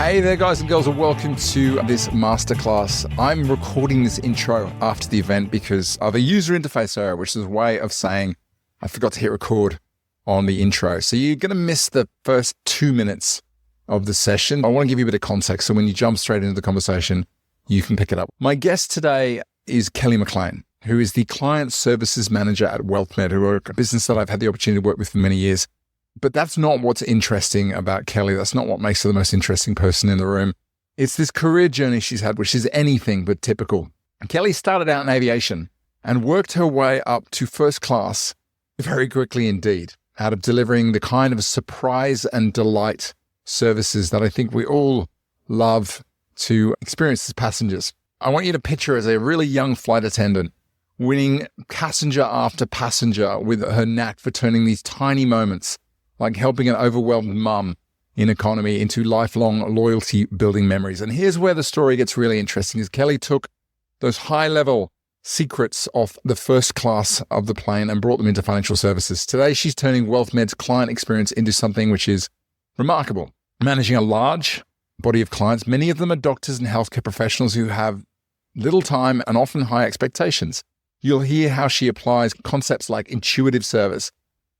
Hey there, guys and girls, and welcome to this masterclass. I'm recording this intro after the event because of a user interface error, which is a way of saying I forgot to hit record on the intro. So you're going to miss the first 2 minutes of the session. I want to give you a bit of context so when you jump straight into the conversation, you can pick it up. My guest today is Kelly McLean, who is the Client Services Manager at WealthMed, who are a business that I've had the opportunity to work with for many years. But that's not what's interesting about Kelly. That's not what makes her the most interesting person in the room. It's this career journey she's had, which is anything but typical. Kelly started out in aviation and worked her way up to first class very quickly indeed, out of delivering the kind of surprise and delight services that I think we all love to experience as passengers. I want you to picture her as a really young flight attendant, winning passenger after passenger with her knack for turning these tiny moments, like helping an overwhelmed mum in economy, into lifelong loyalty building memories. And here's where the story gets really interesting, is Kelly took those high level secrets off the first class of the plane and brought them into financial services. Today, she's turning WealthMed's client experience into something which is remarkable. Managing a large body of clients, many of them are doctors and healthcare professionals who have little time and often high expectations. You'll hear how she applies concepts like intuitive service,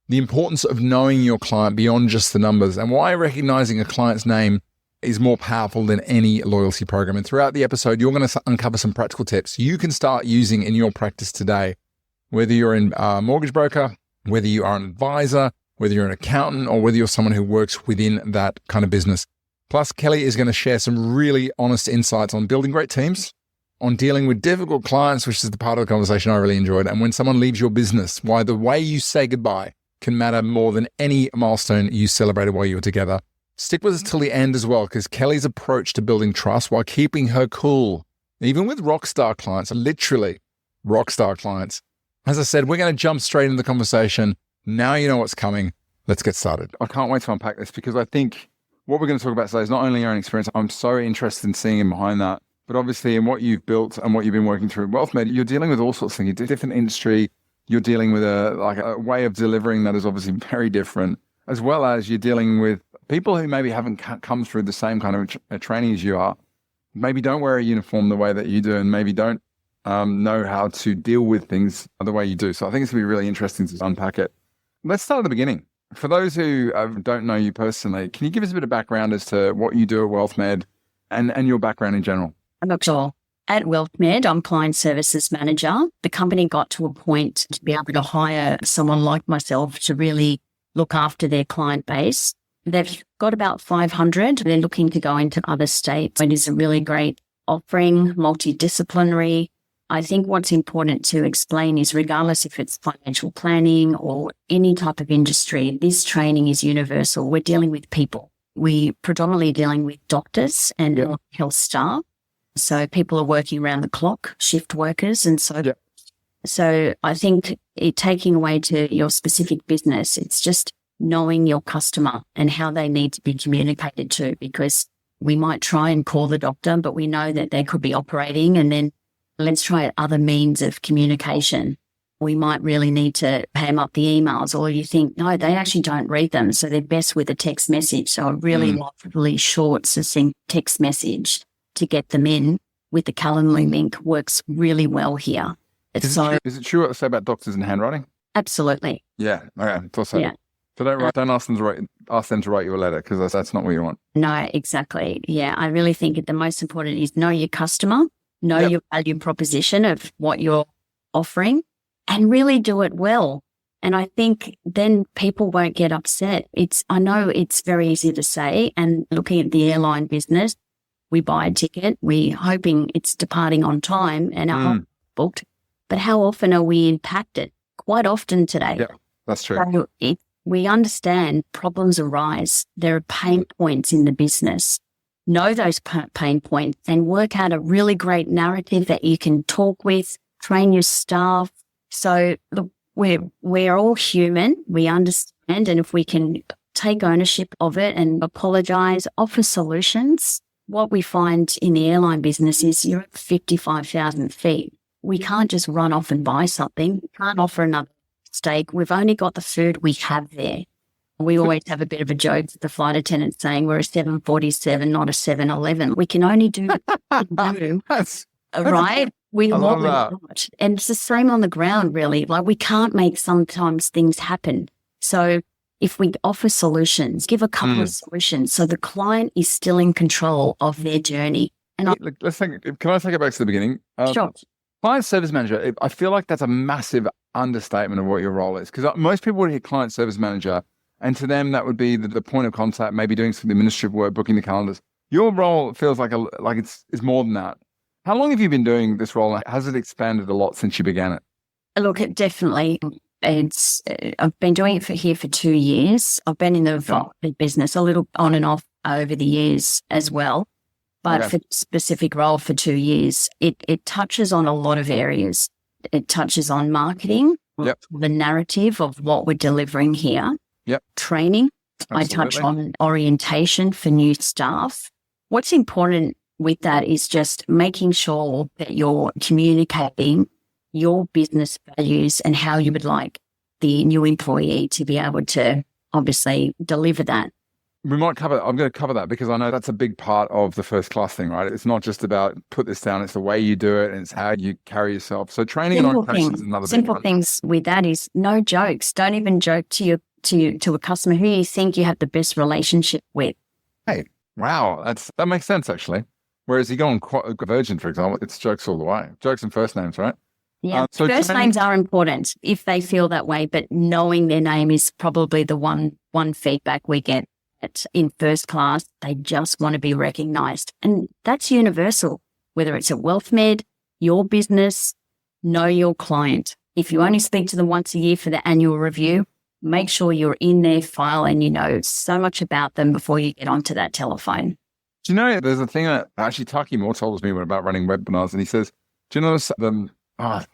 the importance of knowing your client beyond just the numbers, and why recognizing a client's name is more powerful than any loyalty program. And throughout the episode, you're going to uncover some practical tips you can start using in your practice today, whether you're a mortgage broker, whether you are an advisor, whether you're an accountant, or whether you're someone who works within that kind of business. Plus, Kelly is going to share some really honest insights on building great teams, on dealing with difficult clients, which is the part of the conversation I really enjoyed, and when someone leaves your business, why the way you say goodbye can matter more than any milestone you celebrated while you were together. Stick with us till the end as well, because Kelly's approach to building trust while keeping her cool, even with rock star clients, literally rock star clients. As I said, we're going to jump straight into the conversation. Now you know what's coming. Let's get started. I can't wait to unpack this, because I think what we're going to talk about today is not only your own experience. I'm so interested in seeing behind that, but obviously in what you've built and what you've been working through at WealthMed, you're dealing with all sorts of things. You're different industry. You're dealing with a way of delivering that is obviously very different, as well as you're dealing with people who maybe haven't come through the same kind of training as you are, maybe don't wear a uniform the way that you do, and maybe don't know how to deal with things the way you do. So I think it's going to be really interesting to unpack it. Let's start at the beginning. For those who don't know you personally, can you give us a bit of background as to what you do at WealthMed and your background in general? I'm not sure. At WealthMed, I'm Client Services Manager. The company got to a point to be able to hire someone like myself to really look after their client base. They've got about 500. They're looking to go into other states. It is a really great offering, multidisciplinary. I think what's important to explain is, regardless if it's financial planning or any type of industry, this training is universal. We're dealing with people. We predominantly dealing with doctors and health staff. So people are working around the clock, shift workers. And so I think taking away to your specific business, it's just knowing your customer and how they need to be communicated to, because we might try and call the doctor, but we know that they could be operating, and then let's try other means of communication. We might really need to ham up the emails, or you think, no, they actually don't read them, so they're best with a text message. So a really short, succinct text message to get them in with the Calendly link works really well here. Is it true what I say about doctors and handwriting? Absolutely. Yeah. Okay. Thought so. Yeah. So don't ask them to write you a letter, because that's not what you want. No, exactly. Yeah. I really think the most important is know your customer, know your value proposition of what you're offering, and really do it well. And I think then people won't get upset. I know it's very easy to say, and looking at the airline business, we buy a ticket, we're hoping it's departing on time and our booked. But how often are we impacted? Quite often today. Yeah, that's true. So we understand problems arise. There are pain points in the business. Know those pain points and work out a really great narrative that you can talk with, train your staff. So look, we're all human. We understand. And if we can take ownership of it and apologize, offer solutions. What we find in the airline business is you're at 55,000 feet. We can't just run off and buy something. We can't offer another steak. We've only got the food we have there. We always have a bit of a joke with the flight attendant saying we're a 747, not a 711. We can only do right? We I what love we that. want. And it's the same on the ground, really. Like we can't make sometimes things happen. So if we offer solutions, give a couple of solutions so the client is still in control of their journey. And Look, can I take it back to the beginning? sure. Client service manager, I feel like that's a massive understatement of what your role is. Because most people would hear client service manager, and to them, that would be the point of contact, maybe doing some administrative work, booking the calendars. Your role feels like it's more than that. How long have you been doing this role? Has it expanded a lot since you began it? Look, it definitely. I've been doing it here for 2 years. I've been in the business a little on and off over the years as well. But for the specific role for 2 years, it touches on a lot of areas. It touches on marketing, the narrative of what we're delivering here, training. Absolutely. I touch on orientation for new staff. What's important with that is just making sure that you're communicating your business values and how you would like the new employee to be able to obviously deliver that. I'm going to cover that because I know that's a big part of the first class thing, right? It's not just about put this down, it's the way you do it and it's how you carry yourself. So training and orientation is another simple big one. Things with that is no jokes. Don't even joke to a customer who you think you have the best relationship with. Hey, wow, that makes sense actually. Whereas you go on Virgin, for example, it's jokes all the way. Jokes and first names, right? Yeah, first names are important if they feel that way, but knowing their name is probably the one feedback we get in first class. They just want to be recognized. And that's universal, whether it's at WealthMed, your business, know your client. If you only speak to them once a year for the annual review, make sure you're in their file and you know so much about them before you get onto that telephone. Do you know, there's a thing that actually Taki Moore told me about running webinars, and he says, do you notice I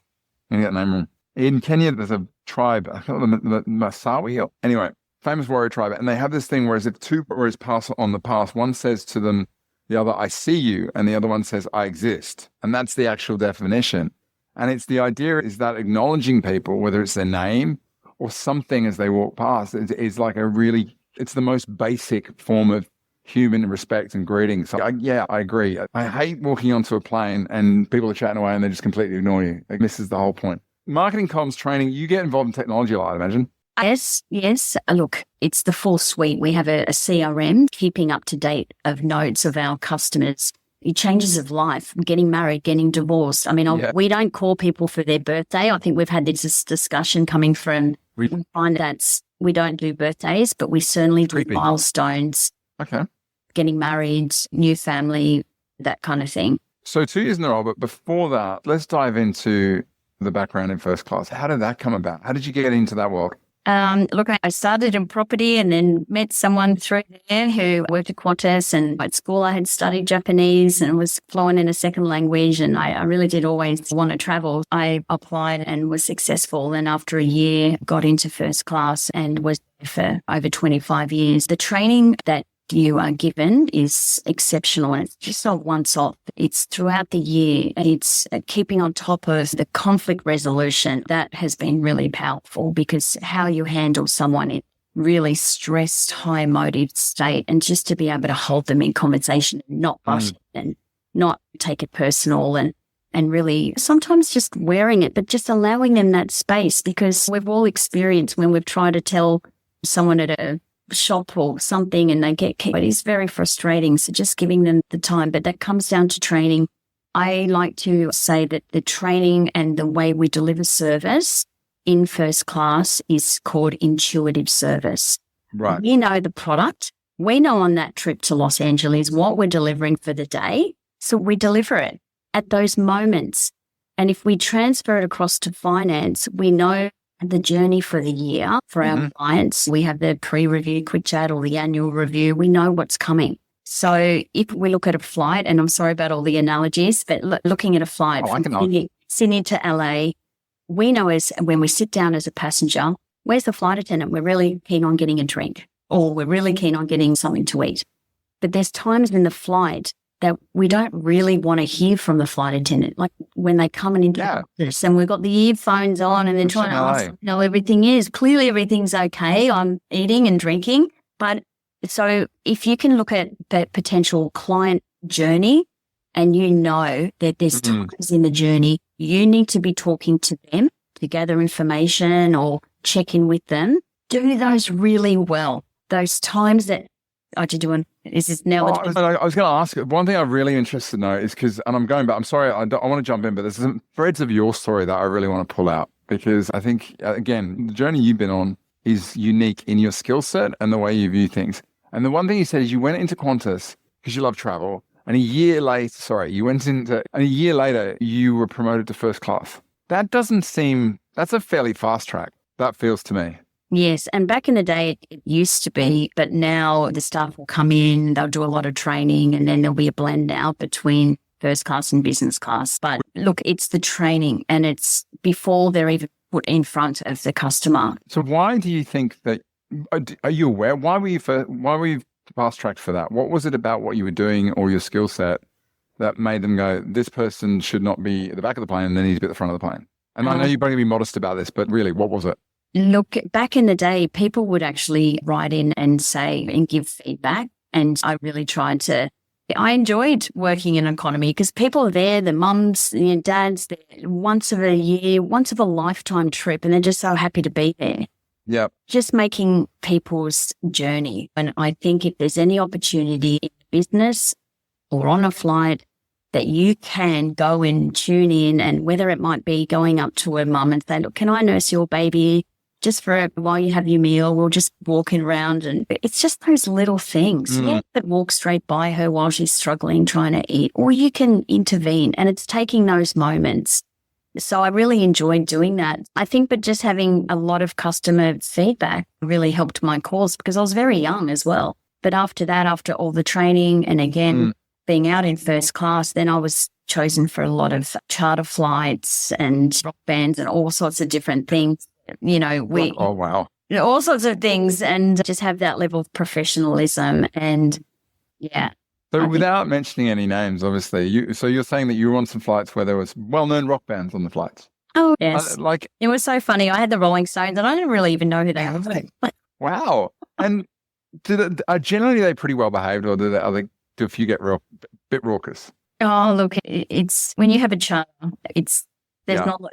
get the name wrong. In Kenya, there's a tribe, I call them the Masawi. Anyway, famous warrior tribe. And they have this thing where if two warriors pass on the path, one says to them, the other, I see you. And the other one says, I exist. And that's the actual definition. And it's the idea is that acknowledging people, whether it's their name or something as they walk past, is like it's the most basic form of human respect and greeting. So I agree. I hate walking onto a plane and people are chatting away and they just completely ignore you. Like, this is the whole point. Marketing, comms, training, you get involved in technology a lot, I imagine. Yes. Look, it's the full suite. We have a CRM, keeping up to date of notes of our customers, changes of life, getting married, getting divorced. I mean, we don't call people for their birthday. I think we've had this discussion coming from, we find that we don't do birthdays, but we certainly do milestones. Okay. Getting married, new family, that kind of thing. So 2 years in a row, but before that, let's dive into the background in first class. How did that come about? How did you get into that world? Look, I started in property and then met someone through there who worked at Qantas, and at school I had studied Japanese and was fluent in a second language, and I really did always want to travel. I applied and was successful, and after a year got into first class and was there for over 25 years. The training that you are given is exceptional, and it's just not once off. It's throughout the year. It's keeping on top of the conflict resolution. That has been really powerful because how you handle someone in really stressed, high emotive state, and just to be able to hold them in conversation and not rush it and not take it personal and really sometimes just wearing it, but just allowing them that space, because we've all experienced when we've tried to tell someone at a shop or something and they get kicked. It is very frustrating. So just giving them the time, but that comes down to training. I like to say that the training and the way we deliver service in first class is called intuitive service. Right. We know the product. We know on that trip to Los Angeles what we're delivering for the day. So we deliver it at those moments. And if we transfer it across to finance, we know the journey for the year for our clients. We have the pre-review quick chat or the annual review. We know what's coming. So if we look at a flight, and I'm sorry about all the analogies, but looking at a flight from Sydney to LA, we know when we sit down as a passenger, where's the flight attendant? We're really keen on getting a drink, or we're really keen on getting something to eat. But there's times in the flight that we don't really want to hear from the flight attendant. Like when they come into the office and we've got the earphones on and they're trying to ask, everything is. Clearly everything's okay. I'm eating and drinking. But so if you can look at the potential client journey and you know that there's times in the journey you need to be talking to them to gather information or check in with them, do those really well. Those times that I do doing is this now. I was going to ask, one thing I'm really interested to know is because, and I'm going back, I'm sorry, I want to jump in, but there's some threads of your story that I really want to pull out because I think, again, the journey you've been on is unique in your skill set and the way you view things. And the one thing you said is you went into Qantas because you love travel, and a year later, you were promoted to first class. That doesn't seem, that's a fairly fast track. That feels to me. Yes. And back in the day, it used to be, but now the staff will come in, they'll do a lot of training, and then there'll be a blend out between first class and business class. But look, it's the training and it's before they're even put in front of the customer. So why do you think that, are you aware, why were you fast tracked for that? What was it about what you were doing or your skill set that made them go, this person should not be at the back of the plane and they need to be at the front of the plane? And I know you're going to be modest about this, but really, what was it? Look, back in the day, people would actually write in and say and give feedback. And I really tried to, I enjoyed working in economy because people are there, the mums, the dads, they're once of a year, once of a lifetime trip, and they're just so happy to be there. Yeah. Just making people's journey. And I think if there's any opportunity in business or on a flight that you can go and tune in, and whether it might be going up to a mum and say, look, can I nurse your baby just for while you have your meal? We'll just walking around, and it's just those little things. Yeah, but walk straight by her while she's struggling, trying to eat, or you can intervene, and it's taking those moments. So I really enjoyed doing that. I think, but just having a lot of customer feedback really helped my cause because I was very young as well. But after that, after all the training and again, being out in first class, then I was chosen for a lot of charter flights and rock bands and all sorts of different things. You know, all sorts of things, and just have that level of professionalism. And yeah. So without mentioning any names, obviously, you're saying that you were on some flights where there was well-known rock bands on the flights. Oh, yes. It was so funny. I had the Rolling Stones and I didn't really even know who they were. Wow. And generally they pretty well behaved, or do a few get bit raucous? Oh, look, it's when you have a charter,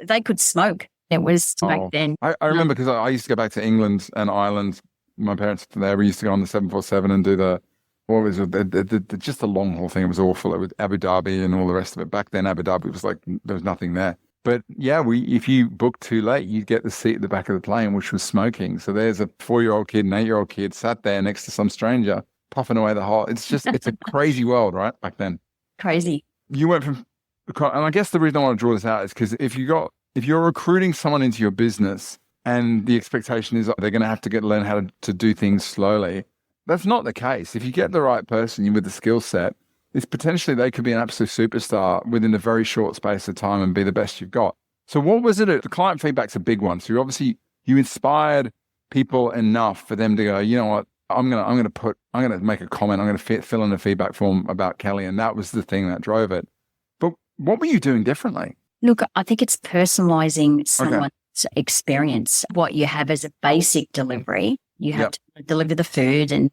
they could smoke. It was back then. I remember because I used to go back to England and Ireland. My parents were there. We used to go on the 747 and do just the long haul thing. It was awful. It was Abu Dhabi and all the rest of it. Back then, Abu Dhabi was like, there was nothing there. But yeah, if you booked too late, you'd get the seat at the back of the plane, which was smoking. So there's a 4-year-old kid, an 8-year-old kid sat there next to some stranger, puffing away the hole. It's a crazy world, right? Back then. Crazy. You went from, and I guess the reason I want to draw this out is because if you're recruiting someone into your business and the expectation is they're going to have to learn how to do things slowly, that's not the case. If you get the right person with the skill set, it's potentially they could be an absolute superstar within a very short space of time and be the best you've got. So what was it? The client feedback's a big one. So you inspired people enough for them to go, you know what, I'm going to make a comment. I'm going to fill in a feedback form about Kelly. And that was the thing that drove it. But what were you doing differently? Look, I think it's personalizing someone's experience. What you have as a basic delivery, you have to deliver the food and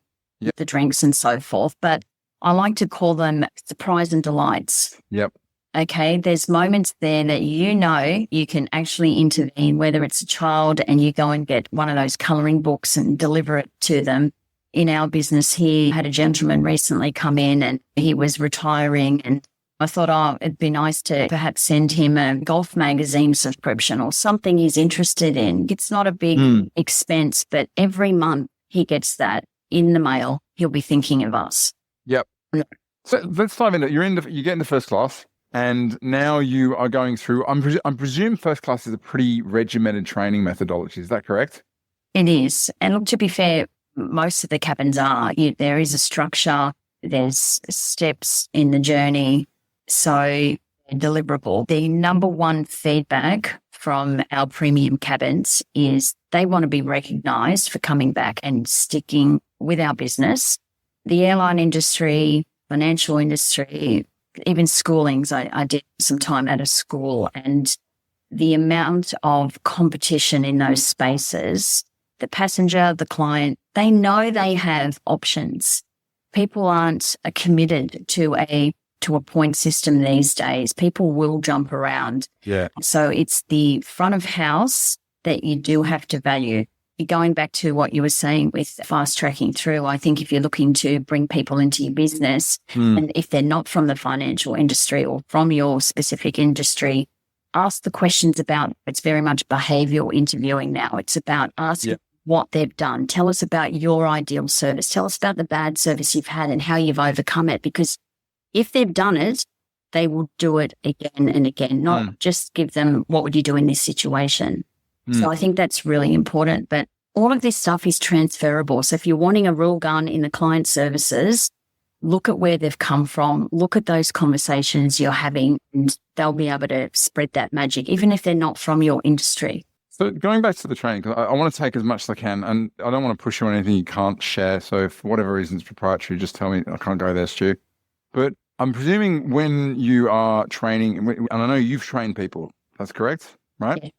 the drinks and so forth. But I like to call them surprise and delights. Yep. Okay. There's moments there that you can actually intervene, whether it's a child and you go and get one of those coloring books and deliver it to them. In our business here, I had a gentleman recently come in and he was retiring, and I thought, it'd be nice to perhaps send him a golf magazine subscription or something he's interested in. It's not a big expense, but every month he gets that in the mail. He'll be thinking of us. Yep. So let's dive into it. You get into first class, and now you are going through, I presume first class is a pretty regimented training methodology. Is that correct? It is. And look, to be fair, most of the cabins are. There is a structure. There's steps in the journey. So deliverable. The number one feedback from our premium cabins is they want to be recognised for coming back and sticking with our business. The airline industry, financial industry, even schoolings. I did some time at a school, and the amount of competition in those spaces, the passenger, the client, they know they have options. People aren't committed to a point system these days. People will jump around. Yeah. So it's the front of house that you do have to value. Going back to what you were saying with fast tracking through, I think if you're looking to bring people into your business, and if they're not from the financial industry or from your specific industry, ask the questions about, it's very much behavioral interviewing now. It's about asking what they've done. Tell us about your ideal service. Tell us about the bad service you've had and how you've overcome it. Because if they've done it, they will do it again and again, not just give them, what would you do in this situation? So I think that's really important. But all of this stuff is transferable. So if you're wanting a rule gun in the client services, look at where they've come from, look at those conversations you're having, and they'll be able to spread that magic, even if they're not from your industry. So going back to the training, because I want to take as much as I can, and I don't want to push you on anything you can't share. So if for whatever reason it's proprietary, just tell me. I can't go there, Stu. But I'm presuming when you are training, and I know you've trained people, that's correct, right? Yeah.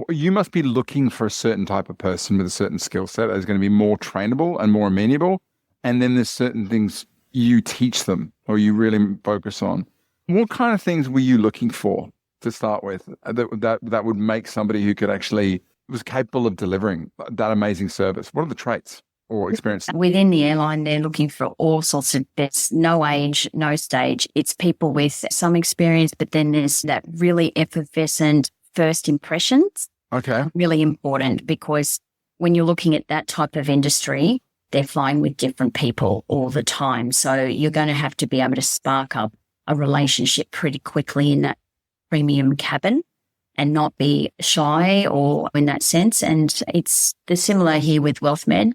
You must be looking for a certain type of person with a certain skill set that is going to be more trainable and more amenable. And then there's certain things you teach them or you really focus on. What kind of things were you looking for to start with that would make somebody who could actually was capable of delivering that amazing service? What are the traits or experience? Within the airline, they're looking for all sorts of, there's no age, no stage. It's people with some experience, but then there's that really effervescent first impressions. Okay. Really important, because when you're looking at that type of industry, they're flying with different people all the time. So you're going to have to be able to spark up a relationship pretty quickly in that premium cabin and not be shy or in that sense. And it's the similar here with WealthMed.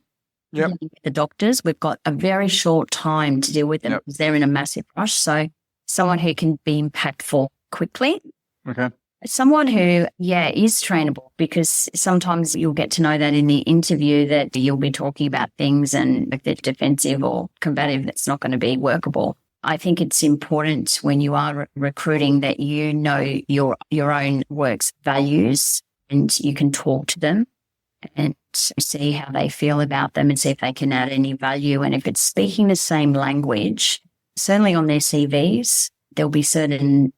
Yep. The doctors, we've got a very short time to deal with them because they're in a massive rush. So someone who can be impactful quickly. Okay. Someone who, is trainable, because sometimes you'll get to know that in the interview that you'll be talking about things and if they're defensive or combative, that's not going to be workable. I think it's important when you are recruiting that you know your own work's values and you can talk to them and see how they feel about them and see if they can add any value. And if it's speaking the same language, certainly on their CVs, there'll be certain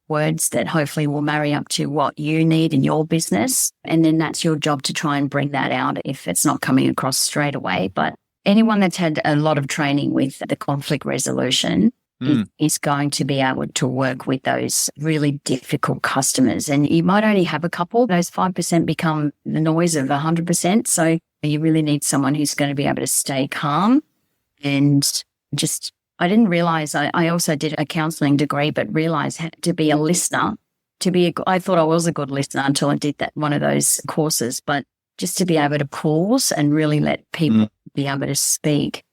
words that hopefully will marry up to what you need in your business. And then that's your job to try and bring that out if it's not coming across straight away. But anyone that's had a lot of training with the conflict resolution is going to be able to work with those really difficult customers. And you might only have a couple. Those 5% become the noise of 100%. So you really need someone who's going to be able to stay calm and just, I didn't realize I also did a counseling degree, but realized to be a listener, I thought I was a good listener until I did one of those courses, but just to be able to pause and really let people be able to speak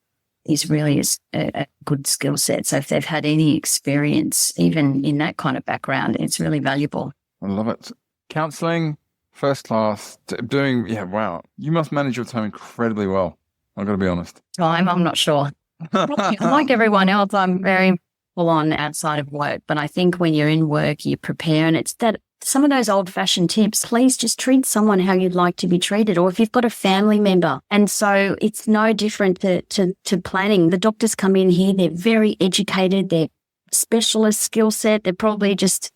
is really a good skill set. So if they've had any experience, even in that kind of background, it's really valuable. I love it. Counseling, first class, doing, wow. You must manage your time incredibly well. I've got to be honest. I'm not sure. Like everyone else, I'm very full on outside of work. But I think when you're in work, you prepare. And it's that some of those old fashioned tips, please just treat someone how you'd like to be treated. Or if you've got a family member. And so it's no different to planning. The doctors come in here, they're very educated, they're specialist skill set. They're probably just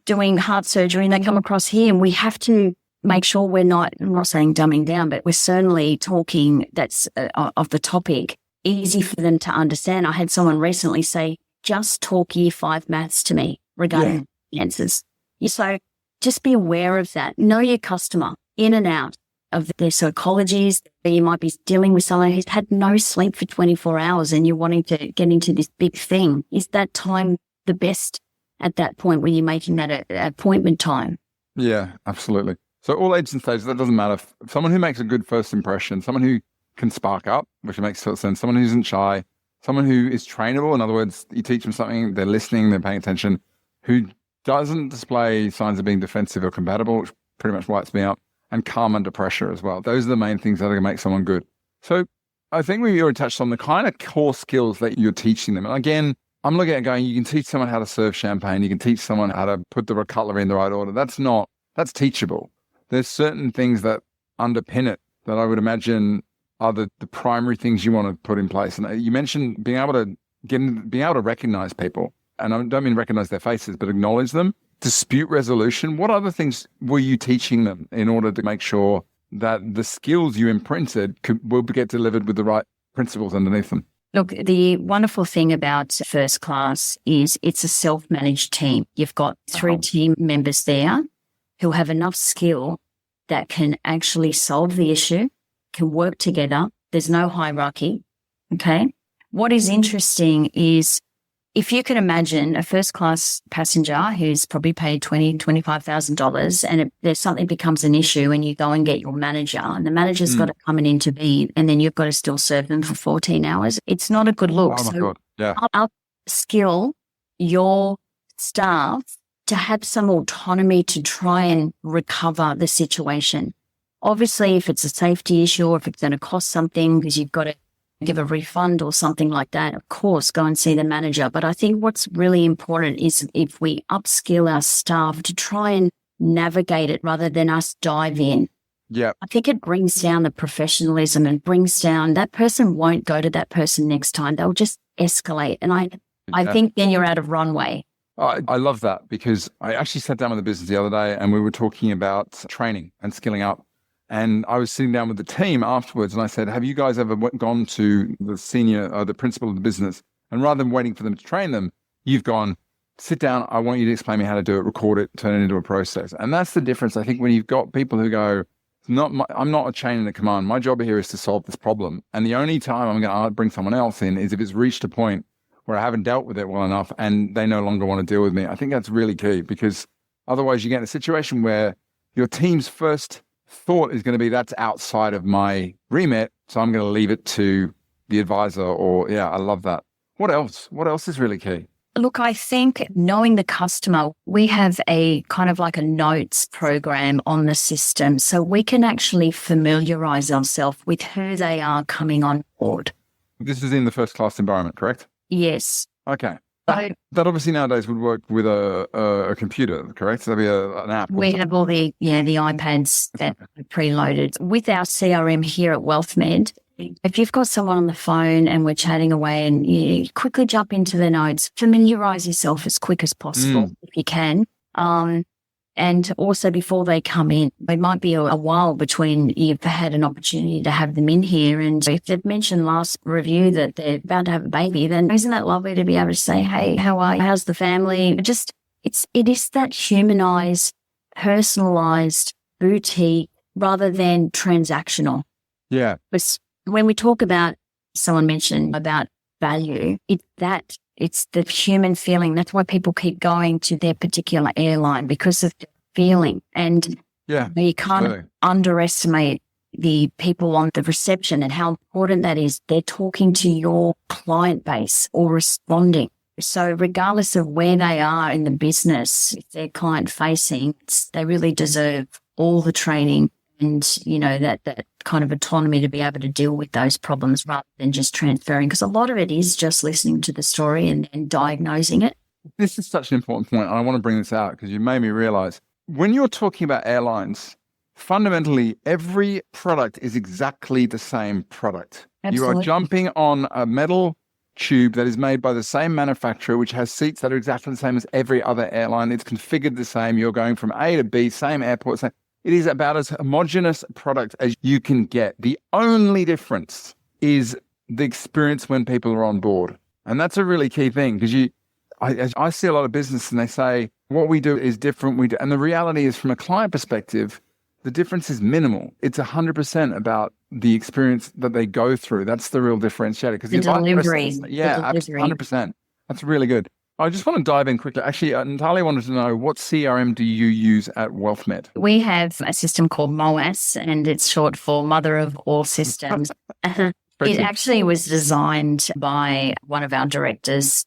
doing heart surgery and they come across here, and we have to make sure we're not, I'm not saying dumbing down, but we're certainly talking that's of the topic, easy for them to understand. I had someone recently say, just talk year 5 maths to me regarding answers. So just be aware of that. Know your customer in and out of their psychologies. You might be dealing with someone who's had no sleep for 24 hours and you're wanting to get into this big thing. Is that time the best at that point when you're making that appointment time? Yeah, absolutely. So all ages and stages, that doesn't matter. If someone who makes a good first impression, someone who can spark up, which makes total sense, someone who isn't shy, someone who is trainable, in other words, you teach them something, they're listening, they're paying attention, who doesn't display signs of being defensive or compatible, which pretty much wipes me out, and calm under pressure as well. Those are the main things that are going to make someone good. So I think we already touched on the kind of core skills that you're teaching them. And again, I'm looking at going, you can teach someone how to serve champagne. You can teach someone how to put the cutlery in the right order. That's teachable. There's certain things that underpin it that I would imagine are the primary things you want to put in place. And you mentioned being able to recognize people. And I don't mean recognize their faces, but acknowledge them. Dispute resolution. What other things were you teaching them in order to make sure that the skills you imprinted will get delivered with the right principles underneath them? Look, the wonderful thing about First Class is it's a self-managed team. You've got 3 team members there who have enough skill that can actually solve the issue, can work together. There's no hierarchy, okay? What is interesting is if you can imagine a first-class passenger who's probably paid $20,000, $25,000 and there's something becomes an issue and you go and get your manager and the manager's got to come and intervene and then you've got to still serve them for 14 hours. It's not a good look. Oh, my God. Yeah. Upskill your staff to have some autonomy to try and recover the situation. Obviously, if it's a safety issue or if it's going to cost something because you've got to give a refund or something like that, of course, go and see the manager. But I think what's really important is if we upskill our staff to try and navigate it rather than us dive in. Yeah. I think it brings down the professionalism and brings down that person won't go to that person next time. They'll just escalate. And I think then you're out of runway. I love that because I actually sat down with the business the other day and we were talking about training and skilling up. And I was sitting down with the team afterwards and I said, have you guys ever gone to the senior or the principal of the business and rather than waiting for them to train them, you've gone, sit down, I want you to explain me how to do it, record it, turn it into a process. And that's the difference. I think when you've got people who go, I'm not a chain in a command. My job here is to solve this problem. And the only time I'm going to bring someone else in is if it's reached a point where I haven't dealt with it well enough and they no longer want to deal with me. I think that's really key because otherwise you get in a situation where your team's first thought is going to be that's outside of my remit, so I'm going to leave it to the advisor I love that. What else? What else is really key? Look, I think knowing the customer, we have a kind of like a notes program on the system so we can actually familiarize ourselves with who they are coming on board. This is in the first class environment, correct? Yes. Okay. That obviously nowadays would work with a computer, correct? So that'd be an app. We have all the iPads that are preloaded. With our CRM here at WealthMed, if you've got someone on the phone and we're chatting away and you quickly jump into the notes, familiarize yourself as quick as possible if you can. And also before they come in, it might be a while between you've had an opportunity to have them in here. And if they've mentioned last review that they're about to have a baby, then isn't that lovely to be able to say, hey, how are you? How's the family? It is that humanized, personalized, boutique rather than transactional. Yeah. Because when we talk about, someone mentioned about value, it's the human feeling. That's why people keep going to their particular airline because of the feeling. And you can't underestimate the people on the reception and how important that is. They're talking to your client base or responding. So regardless of where they are in the business, if they're client facing, they really deserve all the training and, that kind of autonomy to be able to deal with those problems rather than just transferring. Because a lot of it is just listening to the story and diagnosing it. This is such an important point. And I want to bring this out because you made me realize when you're talking about airlines, fundamentally, every product is exactly the same product. Absolutely. You are jumping on a metal tube that is made by the same manufacturer, which has seats that are exactly the same as every other airline. It's configured the same. You're going from A to B, same airport, same. It is about as homogenous a product as you can get. The only difference is the experience when people are on board. And that's a really key thing because I see a lot of business and they say, what we do is different. And the reality is from a client perspective, the difference is minimal. It's 100% about the experience that they go through. That's the real differentiator. Because the delivery. Yeah, 100%. That's really good. I just want to dive in quickly. Actually, Natalia wanted to know, what CRM do you use at WealthMed? We have a system called MOAS, and it's short for Mother of All Systems. It actually was designed by one of our directors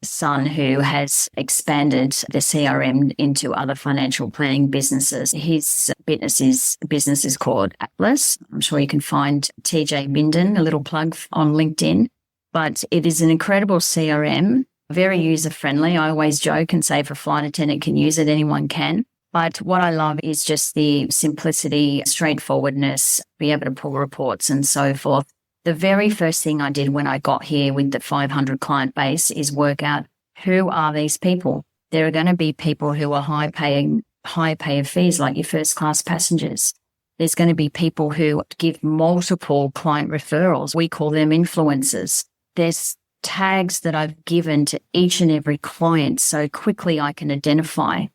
son who has expanded the CRM into other financial planning businesses. His business is called Atlas. I'm sure you can find TJ Minden, a little plug on LinkedIn. But it is an incredible CRM, very user-friendly. I always joke and say if a flight attendant can use it, anyone can. But what I love is just the simplicity, straightforwardness, be able to pull reports and so forth. The very first thing I did when I got here with the 500 client base is work out who are these people. There are going to be people who are high payer fees, like your first class passengers. There's going to be people who give multiple client referrals. We call them influencers. There's tags that I've given to each and every client so quickly I can identify.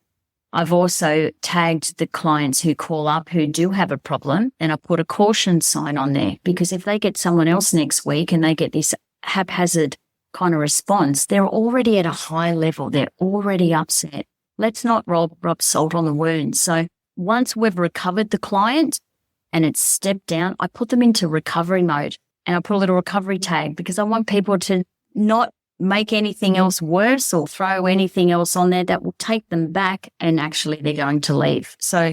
I've also tagged the clients who call up who do have a problem, and I put a caution sign on there, because if they get someone else next week and they get this haphazard kind of response, they're already at a high level. They're already upset. Let's not rub salt on the wound. So once we've recovered the client and it's stepped down, I put them into recovery mode, and I put a little recovery tag, because I want people to not make anything else worse or throw anything else on there that will take them back and actually they're going to leave. So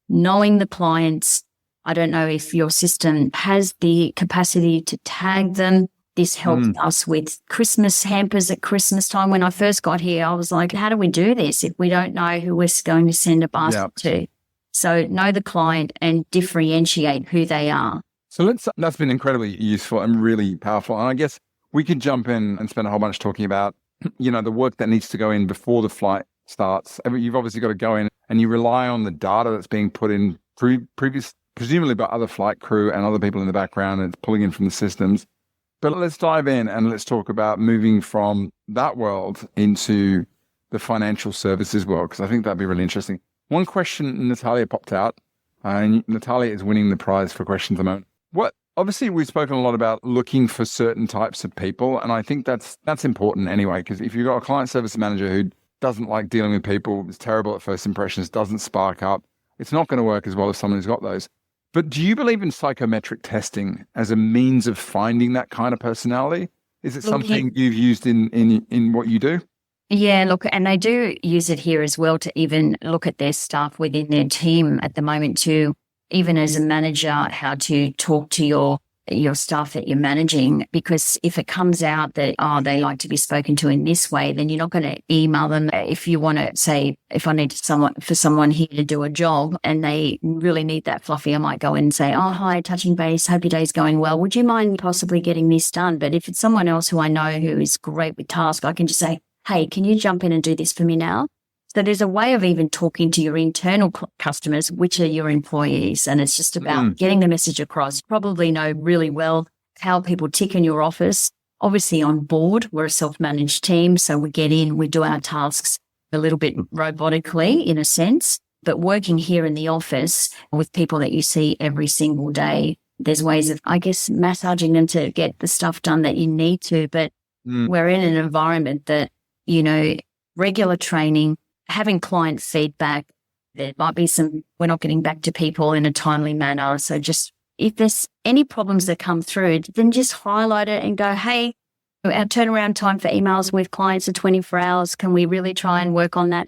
knowing the clients, I don't know if your system has the capacity to tag them. This helped us with Christmas hampers at Christmas time. When I first got here, I was like, how do we do this if we don't know who we're going to send a basket to? So know the client and differentiate who they are. So that's been incredibly useful and really powerful. And I guess we could jump in and spend a whole bunch talking about, the work that needs to go in before the flight starts. I mean, you've obviously got to go in and you rely on the data that's being put in presumably by other flight crew and other people in the background, and it's pulling in from the systems. But let's dive in and let's talk about moving from that world into the financial services world, because I think that'd be really interesting. One question Natalia popped out, and Natalia is winning the prize for questions at the moment. Obviously, we've spoken a lot about looking for certain types of people, and I think that's important anyway, because if you've got a client service manager who doesn't like dealing with people, is terrible at first impressions, doesn't spark up, it's not going to work as well as someone who's got those. But do you believe in psychometric testing as a means of finding that kind of personality? Is it something you've used in what you do? Yeah, look, and they do use it here as well to even look at their staff within their team at the moment too. Even as a manager, how to talk to your staff that you're managing, because if it comes out that, they like to be spoken to in this way, then you're not going to email them. If you want to say, if I need someone here to do a job and they really need that fluffy, I might go in and say, hi, touching base, hope your day's going well. Would you mind possibly getting this done? But if it's someone else who I know who is great with tasks, I can just say, hey, can you jump in and do this for me now? So there's a way of even talking to your internal customers, which are your employees. And it's just about getting the message across. You probably know really well how people tick in your office. Obviously on board, we're a self-managed team. So we get in, we do our tasks a little bit robotically in a sense. But working here in the office with people that you see every single day, there's ways of, I guess, massaging them to get the stuff done that you need to. But we're in an environment that, regular training, having client feedback, there might be we're not getting back to people in a timely manner. So just if there's any problems that come through, then just highlight it and go, hey, our turnaround time for emails with clients are 24 hours. Can we really try and work on that?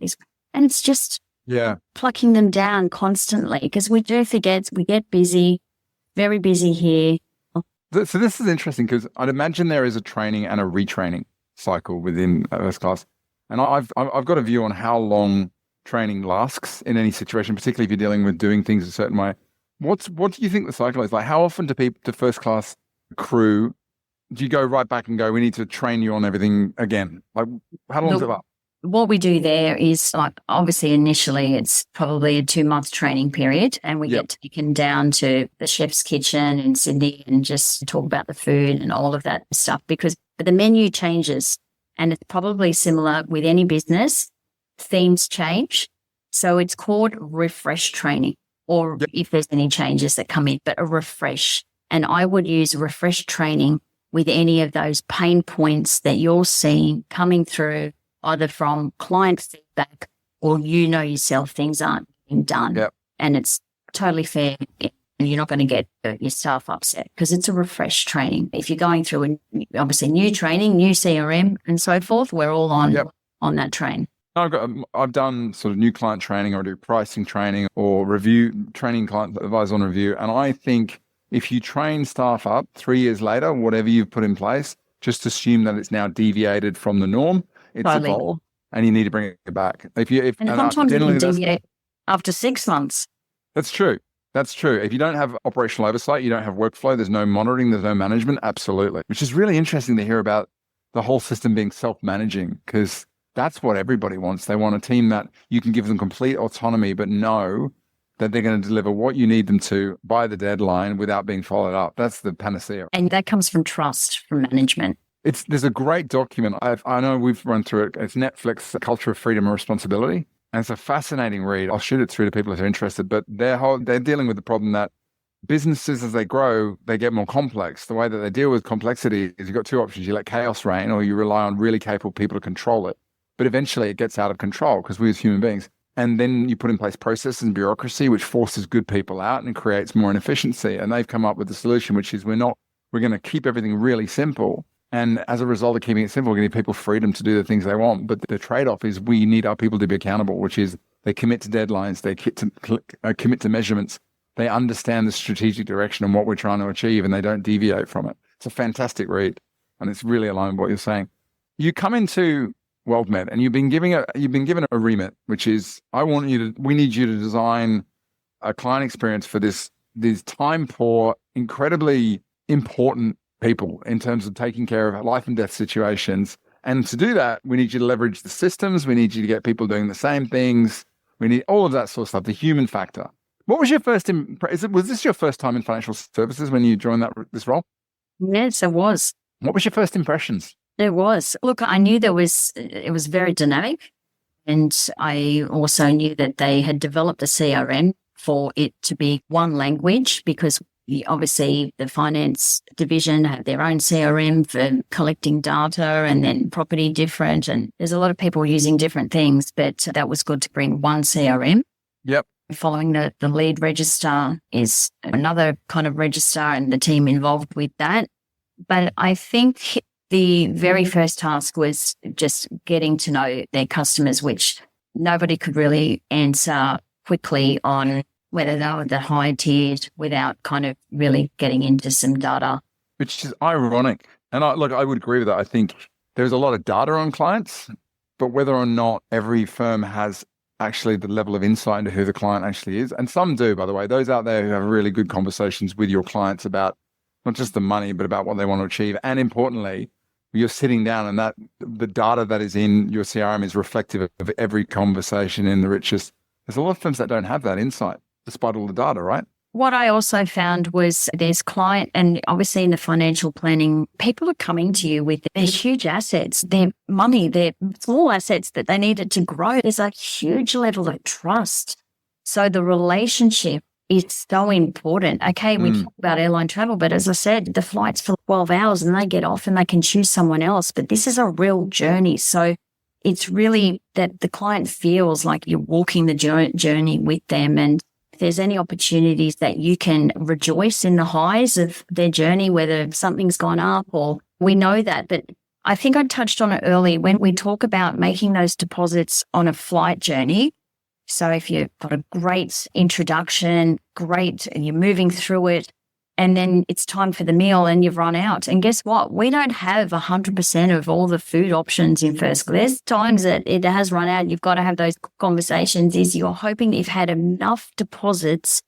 And it's just plucking them down constantly, because we do forget, we get busy, very busy here. So this is interesting, because I'd imagine there is a training and a retraining cycle within first class. And I've got a view on how long training lasts in any situation, particularly if you're dealing with doing things a certain way. What do you think the cycle is? Like, how often do first class crew, do you go right back and go, we need to train you on everything again? Like, how long does it last? What we do there is, like, obviously initially it's probably a 2-month training period, and we get taken down to the chef's kitchen in Sydney and just talk about the food and all of that stuff, because the menu changes. And it's probably similar with any business. Themes change. So it's called refresh training, or if there's any changes that come in, but a refresh. And I would use refresh training with any of those pain points that you're seeing coming through, either from client feedback or yourself, things aren't being done. And it's totally fair you're not going to get your staff upset because it's a refresh training. If you're going through obviously new training, new CRM and so forth, we're all on that train. I've done sort of new client training or do pricing training or review training, client advisor on review. And I think if you train staff up 3 years later, whatever you've put in place, just assume that it's now deviated from the norm. It's evolved and you need to bring it back. And sometimes you can deviate after 6 months. That's true. That's true. If you don't have operational oversight, you don't have workflow, there's no monitoring, there's no management. Absolutely. Which is really interesting to hear about the whole system being self-managing, because that's what everybody wants. They want a team that you can give them complete autonomy, but know that they're going to deliver what you need them to by the deadline without being followed up. That's the panacea. And that comes from trust from management. There's a great document. I know we've run through it. It's Netflix, Culture of Freedom and Responsibility. And it's a fascinating read. I'll shoot it through to people if they're interested, but they're dealing with the problem that businesses, as they grow, they get more complex. The way that they deal with complexity is you've got two options. You let chaos reign, or you rely on really capable people to control it. But eventually it gets out of control because we as human beings. And then you put in place processes and bureaucracy, which forces good people out and creates more inefficiency. And they've come up with a solution, which is we're going to keep everything really simple. And as a result of keeping it simple, we're going to give people freedom to do the things they want. But the trade-off is we need our people to be accountable, which is they commit to deadlines, they commit to measurements, they understand the strategic direction and what we're trying to achieve, and they don't deviate from it. It's a fantastic read, and it's really aligned with what you're saying. You come into WealthMed, and you've been given a remit, which is we need you to design a client experience for these time poor, incredibly important people in terms of taking care of life and death situations. And to do that, we need you to leverage the systems. We need you to get people doing the same things. We need all of that sort of stuff, the human factor. What was your first was this your first time in financial services when you joined this role? Yes, it was. What was your first impressions? It was. Look, I knew it was very dynamic. And I also knew that they had developed a CRM for it to be one language, because obviously the finance division have their own CRM for collecting data, and then property different. And there's a lot of people using different things, but that was good to bring one CRM. Yep. Following the lead register is another kind of register, and the team involved with that. But I think the very first task was just getting to know their customers, which nobody could really answer quickly on whether they were the high tiered without kind of really getting into some data. Which is ironic. And I would agree with that. I think there's a lot of data on clients, but whether or not every firm has actually the level of insight into who the client actually is. And some do, by the way, those out there who have really good conversations with your clients about not just the money, but about what they want to achieve. And importantly, you're sitting down and that the data that is in your CRM is reflective of every conversation in the richest. There's a lot of firms that don't have that insight, despite all the data, right? What I also found was there's client, and obviously in the financial planning, people are coming to you with their huge assets, their money, their small assets that they needed to grow. There's a huge level of trust. So the relationship is so important. Okay, we talk about airline travel, but as I said, the flight's for 12 hours and they get off and they can choose someone else. But this is a real journey. So it's really that the client feels like you're walking the journey with them. And if there's any opportunities that you can rejoice in the highs of their journey, whether something's gone up or we know that. But I think I touched on it earlier when we talk about making those deposits on a flight journey. So if you've got a great introduction, and you're moving through it, and then it's time for the meal and you've run out. And guess what? We don't have 100% of all the food options in first class. There's times that it has run out. You've got to have those conversations. Is you're hoping that you've had enough deposits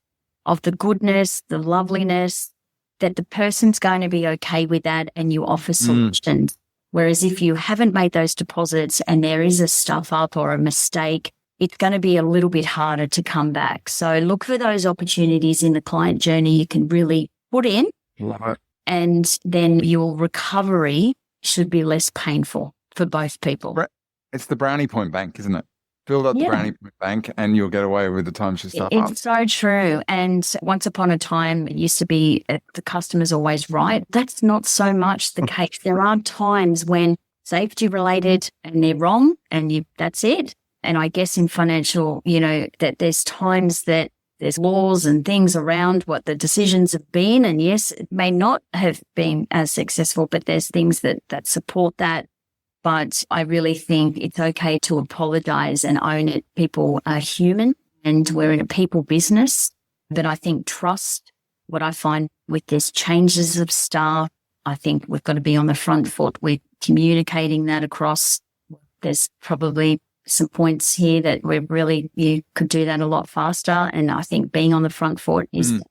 of the goodness, the loveliness, that the person's going to be okay with that, and you offer solutions. Whereas if you haven't made those deposits and there is a stuff up or a mistake, it's going to be a little bit harder to come back. So look for those opportunities in the client journey you can really put in. Love it. And then your recovery should be less painful for both people. It's the brownie point bank, isn't it? Build up the brownie point bank and you'll get away with the times you stuff up. It's so true. And once upon a time, it used to be the customer's always right. That's not so much the case. There are times when safety related and they're wrong and that's it. And I guess in financial, that there's times that there's laws and things around what the decisions have been. And yes, it may not have been as successful, but there's things that support that. But I really think it's okay to apologize and own it. People are human and we're in a people business. But I think trust, what I find with this changes of staff, I think we've got to be on the front foot with communicating that across. There's probably some points here that you could do that a lot faster. And I think being on the front foot is.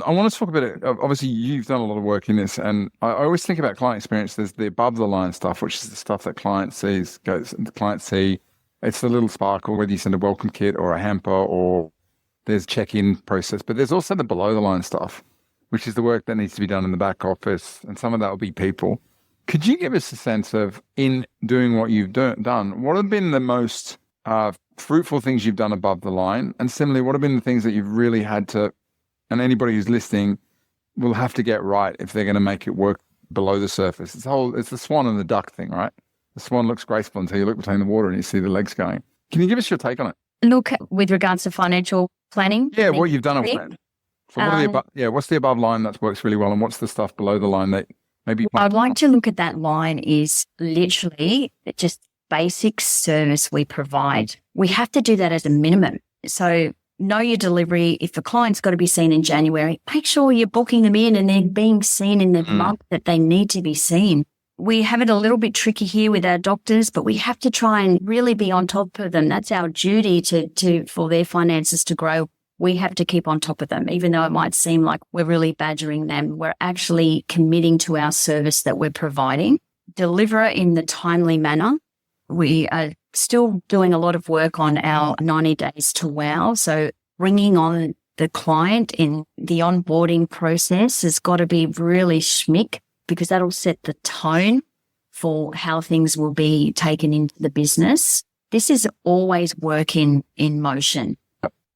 I want to talk about it. Obviously, you've done a lot of work in this, and I always think about client experience. There's the above the line stuff, which is the stuff that clients see. It's the little sparkle, whether you send a welcome kit or a hamper or there's check-in process. But there's also the below the line stuff, which is the work that needs to be done in the back office, and some of that will be people. Could you give us a sense of, in doing what you've done, what have been the most fruitful things you've done above the line? And similarly, what have been the things that you've really had to, and anybody who's listening will have to get right if they're going to make it work below the surface? It's the swan and the duck thing, right? The swan looks graceful until you look between the water and you see the legs going. Can you give us your take on it? Look, with regards to financial planning. Yeah, what you've done. So what's the above line that works really well, and what's the stuff below the line that maybe? I'd like to look at that line is literally just basic service we provide. We have to do that as a minimum. So know your delivery. If the client's got to be seen in January, make sure you're booking them in and they're being seen in the month that they need to be seen. We have it a little bit tricky here with our doctors, but we have to try and really be on top of them. That's our duty for their finances to grow. We have to keep on top of them, even though it might seem like we're really badgering them. We're actually committing to our service that we're providing. Deliver it in the timely manner. We are still doing a lot of work on our 90 days to wow. So bringing on the client in the onboarding process has got to be really schmick, because that'll set the tone for how things will be taken into the business. This is always work in motion.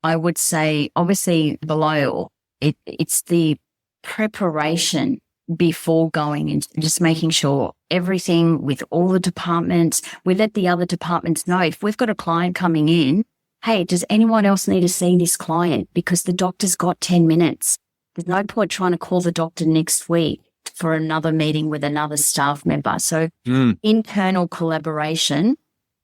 I would say, obviously, below, it's the preparation before going and just making sure everything with all the departments, we let the other departments know. If we've got a client coming in, hey, does anyone else need to see this client? Because the doctor's got 10 minutes. There's no point trying to call the doctor next week for another meeting with another staff member. So internal collaboration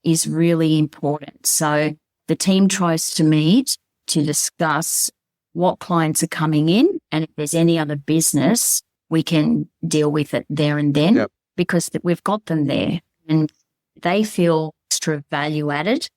is really important. So the team tries to meet to discuss what clients are coming in, and if there's any other business, we can deal with it there and then, because we've got them there and they feel extra value added.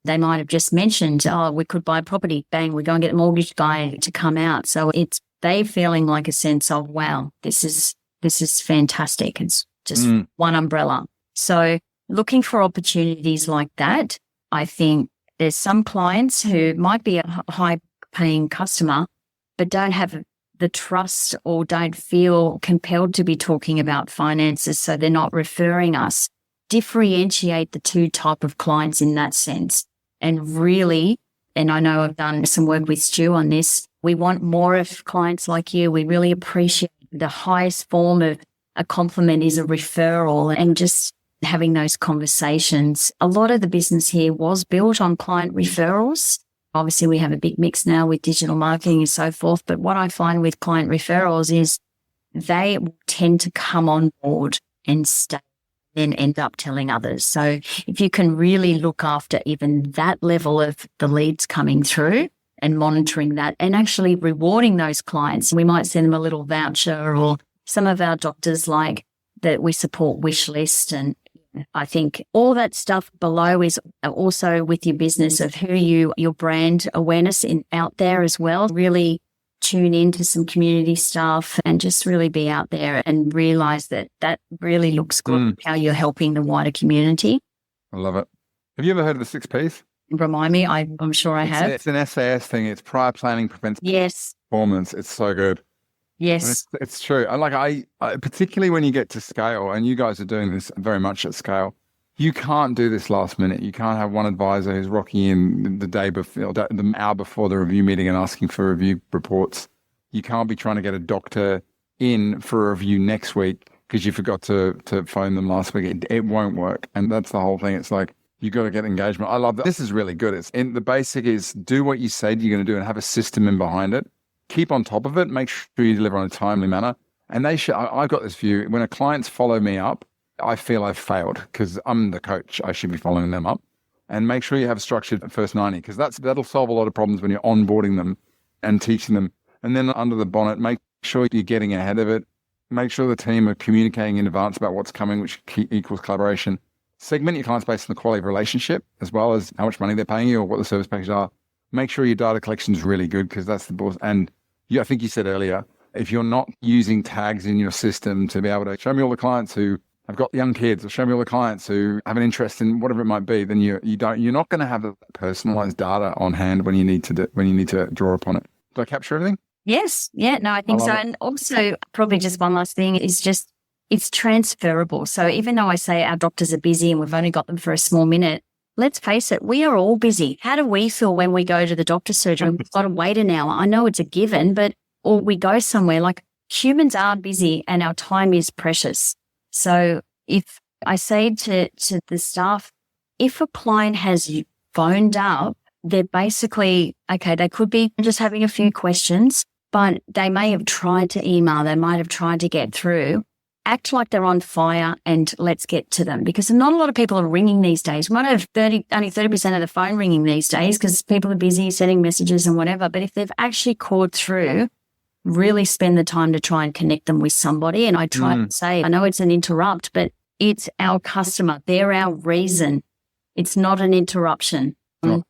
They might have just mentioned, oh, we could buy property. Bang, we go and get a mortgage guy to come out. So it's they feeling like a sense of, wow, this is fantastic. It's just one umbrella. So looking for opportunities like that, I think there's some clients who might be a high-paying customer but don't have the trust or don't feel compelled to be talking about finances, so they're not referring us. Differentiate the two type of clients in that sense. And really, and I know I've done some work with Stu on this, we want more of clients like you. We really appreciate the highest form of a compliment is a referral, and just having those conversations. A lot of the business here was built on client referrals. Obviously, we have a big mix now with digital marketing and so forth. But what I find with client referrals is they tend to come on board and stay, then end up telling others. So if you can really look after even that level of the leads coming through and monitoring that and actually rewarding those clients, we might send them a little voucher, or some of our doctors like that we support wish list. And I think all that stuff below is also with your business of your brand awareness out there as well. Really tune into some community stuff and just really be out there and realize that really looks good, how you're helping the wider community. I love it. Have you ever heard of the 6 Ps? Remind me. I'm sure I have. It's an SAS thing. It's prior planning prevents performance. It's so good. Yes. It's true. I particularly when you get to scale, and you guys are doing this very much at scale, you can't do this last minute. You can't have one advisor who's rocking in the day before, the hour before the review meeting and asking for review reports. You can't be trying to get a doctor in for a review next week because you forgot to phone them last week. It won't work. And that's the whole thing. It's like, You got to get engagement. I love that. This is really good. The basic is do what you said you're going to do and have a system in behind it. Keep on top of it. Make sure you deliver on a timely manner. And I've got this view. When a client's follow me up, I feel I've failed because I'm the coach. I should be following them up. And make sure you have a structured first 90 because that'll solve a lot of problems when you're onboarding them and teaching them. And then under the bonnet, make sure you're getting ahead of it. Make sure the team are communicating in advance about what's coming, which equals collaboration. Segment your clients based on the quality of relationship as well as how much money they're paying you or what the service packages are. Make sure your data collection is really good because that's the boss. And I think you said earlier, if you're not using tags in your system to be able to show me all the clients who have got young kids or show me all the clients who have an interest in whatever it might be, then you're not going to have the personalized data on hand when you need to draw upon it. Did I capture everything? Yes. Yeah, no, I think so. And also probably just one last thing is just it's transferable. So even though I say our doctors are busy and we've only got them for a small minute, let's face it, we are all busy. How do we feel when we go to the doctor's surgery? We've got to wait an hour. I know it's a given, or we go somewhere, like humans are busy and our time is precious. So if I say to the staff, if a client has phoned up, they're basically, okay, they could be just having a few questions, but they may have tried to email, they might have tried to get through. Act like they're on fire and let's get to them because not a lot of people are ringing these days. We might have only 30% of the phone ringing these days because people are busy sending messages and whatever. But if they've actually called through, really spend the time to try and connect them with somebody. And I try to say, I know it's an interrupt, but it's our customer. They're our reason. It's not an interruption. Oh.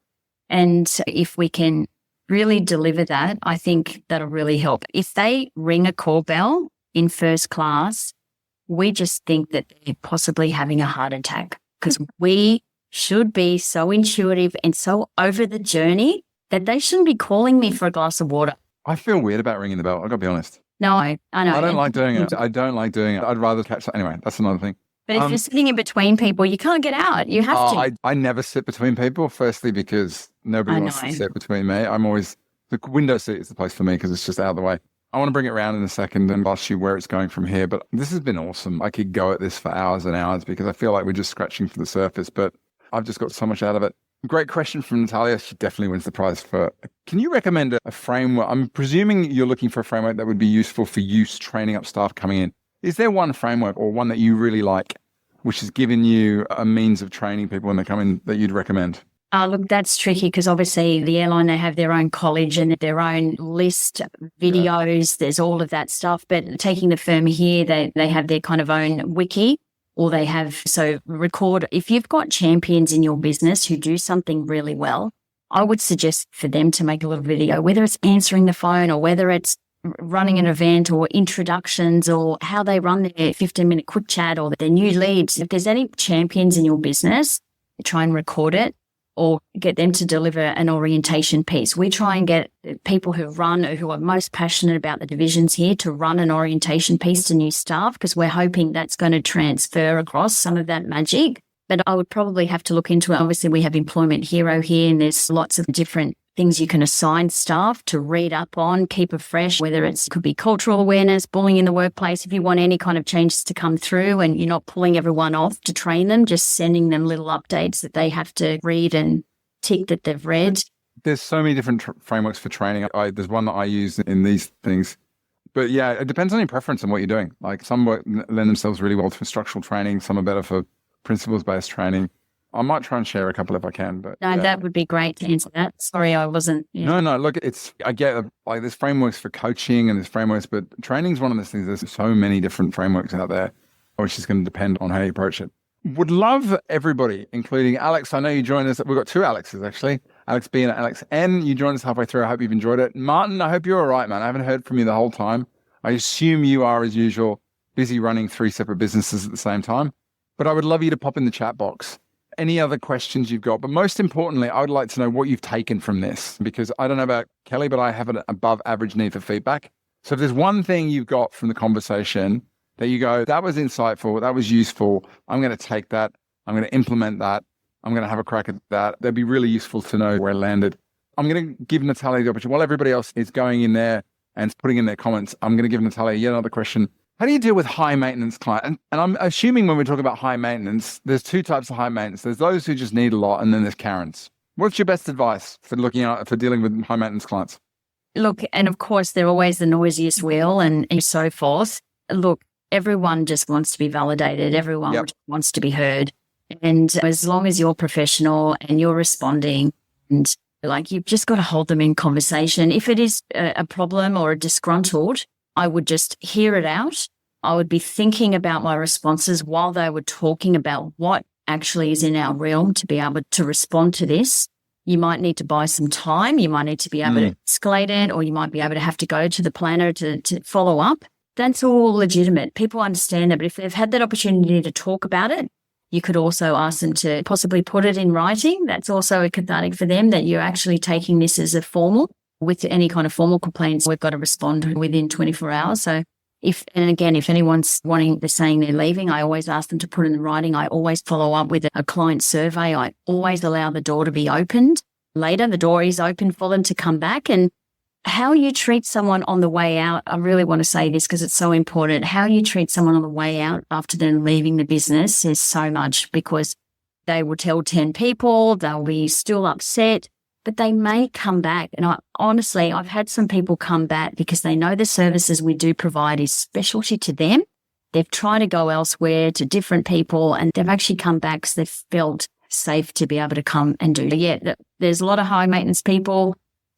And if we can really deliver that, I think that'll really help. If they ring a call bell in first class, we just think that they're possibly having a heart attack because we should be so intuitive and so over the journey that they shouldn't be calling me for a glass of water. I feel weird about ringing the bell. I've got to be honest. No, I know. I don't like doing it. I don't like doing it. I'd rather catch that. Anyway, that's another thing. But if you're sitting in between people, you can't get out. You have to. I never sit between people, firstly, because nobody wants to sit between me. The window seat is the place for me because it's just out of the way. I want to bring it around in a second and ask you where it's going from here. But this has been awesome. I could go at this for hours and hours because I feel like we're just scratching for the surface, but I've just got so much out of it. Great question from Natalia. She definitely wins the prize for. Can you recommend a framework? I'm presuming you're looking for a framework that would be useful for use training up staff coming in. Is there one framework or one that you really like, which has given you a means of training people when they come in that you'd recommend? Look, that's tricky because obviously the airline, they have their own college and their own list, videos, there's all of that stuff. But taking the firm here, they have their kind of own wiki or they have, so record. If you've got champions in your business who do something really well, I would suggest for them to make a little video, whether it's answering the phone or whether it's running an event or introductions or how they run their 15-minute quick chat or their new leads. If there's any champions in your business, try and record it or get them to deliver an orientation piece. We try and get people who run or who are most passionate about the divisions here to run an orientation piece to new staff because we're hoping that's going to transfer across some of that magic. But I would probably have to look into it. Obviously, we have Employment Hero here and there's lots of different things you can assign staff to read up on, keep it fresh, whether it could be cultural awareness, bullying in the workplace. If you want any kind of changes to come through and you're not pulling everyone off to train them, just sending them little updates that they have to read and tick that they've read. There's so many different frameworks for training. There's one that I use in these things. But yeah, it depends on your preference and what you're doing. Like some lend themselves really well for structural training. Some are better for principles-based training. I might try and share a couple if I can, but no, that would be great to answer that. Sorry, I wasn't. Yeah. No, look, I get like there's frameworks for coaching and there's frameworks, but training is one of those things. There's so many different frameworks out there, which is going to depend on how you approach it. Would love everybody, including Alex. I know you joined us. We've got two Alexes actually, Alex B and Alex N. You joined us halfway through. I hope you've enjoyed it. Martin, I hope you're all right, man. I haven't heard from you the whole time. I assume you are, as usual, busy running 3 separate businesses at the same time. But I would love you to pop in the chat box any other questions you've got. But most importantly, I would like to know what you've taken from this, because I don't know about Kelly, but I have an above average need for feedback. So if there's one thing you've got from the conversation that you go, that was insightful, that was useful, I'm going to take that, I'm going to implement that, I'm going to have a crack at that. That'd be really useful to know where it landed. I'm going to give Natalia the opportunity, while everybody else is going in there and putting in their comments, I'm going to give Natalia yet another question. How do you deal with high maintenance clients? And I'm assuming when we talk about high maintenance, there's two types of high maintenance. There's those who just need a lot, and then there's Karens. What's your best advice for dealing with high maintenance clients? Look, and of course, they're always the noisiest wheel and so forth. Look, everyone just wants to be validated. Everyone Yep. just wants to be heard. And as long as you're professional and you're responding, and like, you've just got to hold them in conversation. If it is a problem or a disgruntled, I would just hear it out. I would be thinking about my responses while they were talking about what actually is in our realm to be able to respond to this. You might need to buy some time. You might need to be able to escalate it, or you might be able to have to go to the planner to follow up. That's all legitimate. People understand that. But if they've had that opportunity to talk about it, you could also ask them to possibly put it in writing. That's also a cathartic for them, that you're actually taking this as a formal. With any kind of formal complaints, we've got to respond within 24 hours. So if anyone's saying they're leaving, I always ask them to put it in writing. I always follow up with a client survey. I always allow the door to be opened. Later, the door is open for them to come back. And how you treat someone on the way out, I really want to say this because it's so important. How you treat someone on the way out after them leaving the business says so much, because they will tell 10 people, they'll be still upset, but they may come back. And I've had some people come back because they know the services we do provide is specialty to them. They've tried to go elsewhere to different people, and they've actually come back because they've felt safe to be able to come and do. Yeah, there's a lot of high maintenance people.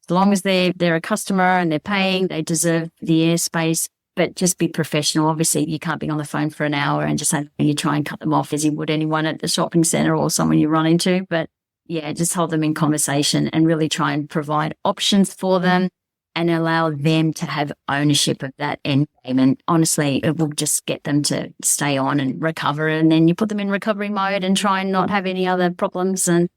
As long as they're a customer and they're paying, they deserve the airspace. But just be professional. Obviously, you can't be on the phone for an hour and just say you try and cut them off as you would anyone at the shopping centre or someone you run into. But yeah, just hold them in conversation and really try and provide options for them and allow them to have ownership of that end game. And honestly, it will just get them to stay on and recover. And then you put them in recovery mode and try and not have any other problems, and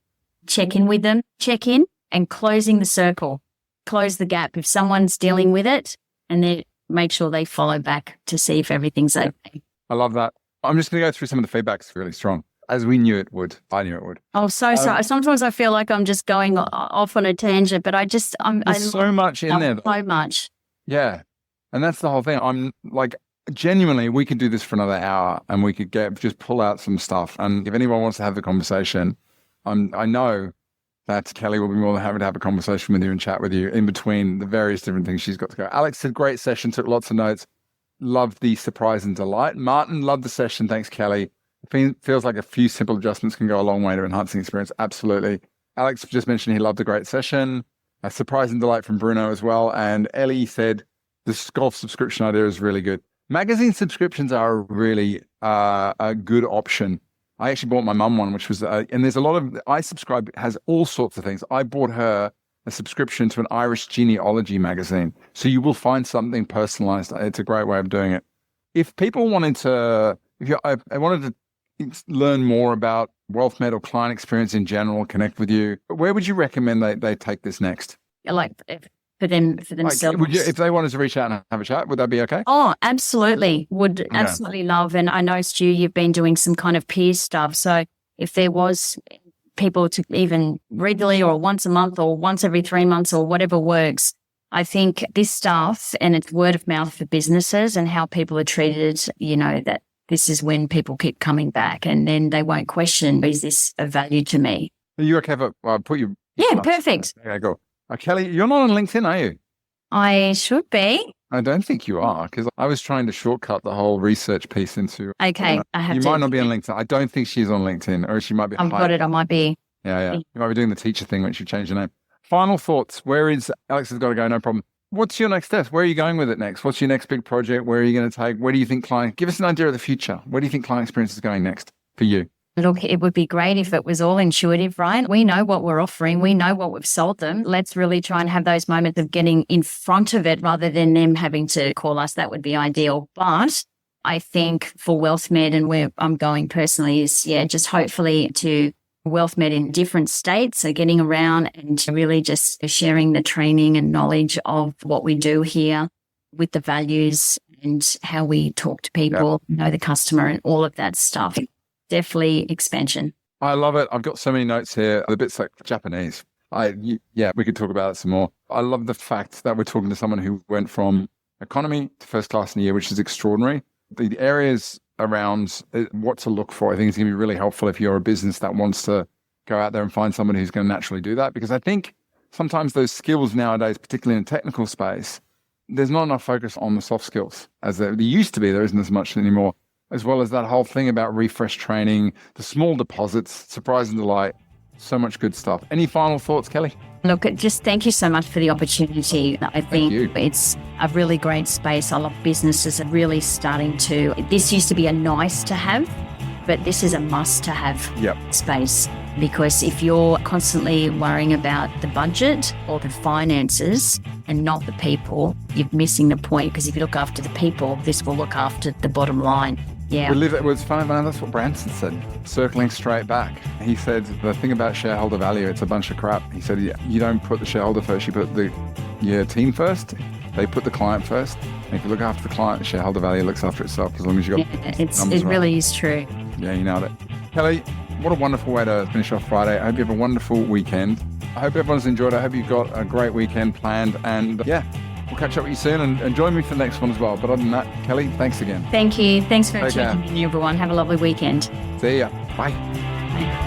check in with them. Check in and closing the circle. Close the gap. If someone's dealing with it, and then make sure they follow back to see if everything's okay. I love that. I'm just going to go through some of the feedback. It's really strong, as we knew it would. I knew it would. Oh, so sorry. Sometimes I feel like I'm just going off on a tangent, but There's so much in there. So much. Yeah. And that's the whole thing. I'm like, genuinely, we could do this for another hour and we could just pull out some stuff. And if anyone wants to have the conversation, I know that Kelly will be more than happy to have a conversation with you and chat with you in between the various different things she's got to go. Alex said, great session, took lots of notes. Loved the surprise and delight. Martin, loved the session. Thanks, Kelly. Feels like a few simple adjustments can go a long way to enhancing experience. Absolutely. Alex just mentioned he loved a great session. A surprise and delight from Bruno as well. And Ellie said the golf subscription idea is really good. Magazine subscriptions are really a good option. I actually bought my mum one, which was, and there's a lot of, I subscribe, has all sorts of things. I bought her a subscription to an Irish genealogy magazine. So you will find something personalized. It's a great way of doing it. If people wanted to, I wanted to learn more about WealthMed or client experience in general, connect with you, where would you recommend they take this next? Like for themselves. Like, if they wanted to reach out and have a chat, would that be okay? Oh, absolutely. Would absolutely love. And I know, Stu, you've been doing some kind of peer stuff. So if there was people to even regularly or once a month or once every 3 months or whatever works, I think this stuff, and it's word of mouth for businesses and how people are treated, that this is when people keep coming back, and then they won't question, is this of value to me? Are you okay if I put you? Yeah, perfect. Okay, go. Kelly, you're not on LinkedIn, are you? I should be. I don't think you are, because I was trying to shortcut the whole research piece into. Okay, I have you to. might not be on LinkedIn. I don't think she's on LinkedIn, or she might be. I've got it. I might be. Yeah. You might be doing the teacher thing when you change your name. Final thoughts. Where is Alex? Has got to go. No problem. What's your next step? Where are you going with it next? What's your next big project? Where are you going to take? Where do you think client? Give us an idea of the future. Where do you think client experience is going next for you? Look, it would be great if it was all intuitive, right? We know what we're offering. We know what we've sold them. Let's really try and have those moments of getting in front of it rather than them having to call us. That would be ideal. But I think for WealthMed and where I'm going personally is, just hopefully to WealthMed in different states. So getting around and really just sharing the training and knowledge of what we do here with the values and how we talk to people, know the customer and all of that stuff. Definitely expansion. I love it. I've got so many notes here. The bits like Japanese. We could talk about it some more. I love the fact that we're talking to someone who went from economy to first class in a year, which is extraordinary. the areas around what to look for, I think is going to be really helpful if you're a business that wants to go out there and find someone who's going to naturally do that. Because I think sometimes those skills nowadays, particularly in the technical space, there's not enough focus on the soft skills as there used to be. There isn't as much anymore, as well as that whole thing about refresh training, the small deposits, surprise and delight, so much good stuff. Any final thoughts, Kelly? Look, just thank you so much for the opportunity. I think it's a really great space. A lot of businesses are really starting to, this used to be a nice to have, but this is a must to have space. Because if you're constantly worrying about the budget or the finances and not the people, you're missing the point. Because if you look after the people, this will look after the bottom line. Yeah. It was funny, man. That's what Branson said. Circling straight back, he said the thing about shareholder value, it's a bunch of crap. He said you don't put the shareholder first, you put your team first. They put the client first. And if you look after the client, the shareholder value looks after itself as long as you got it really is true. Yeah, you nailed it. Kelly, what a wonderful way to finish off Friday. I hope you have a wonderful weekend. I hope everyone's enjoyed it. I hope you've got a great weekend planned. And we'll catch up with you soon and join me for the next one as well. But other than that, Kelly, thanks again. Thank you. Thanks for tuning in, everyone. Have a lovely weekend. See ya. Bye. Bye.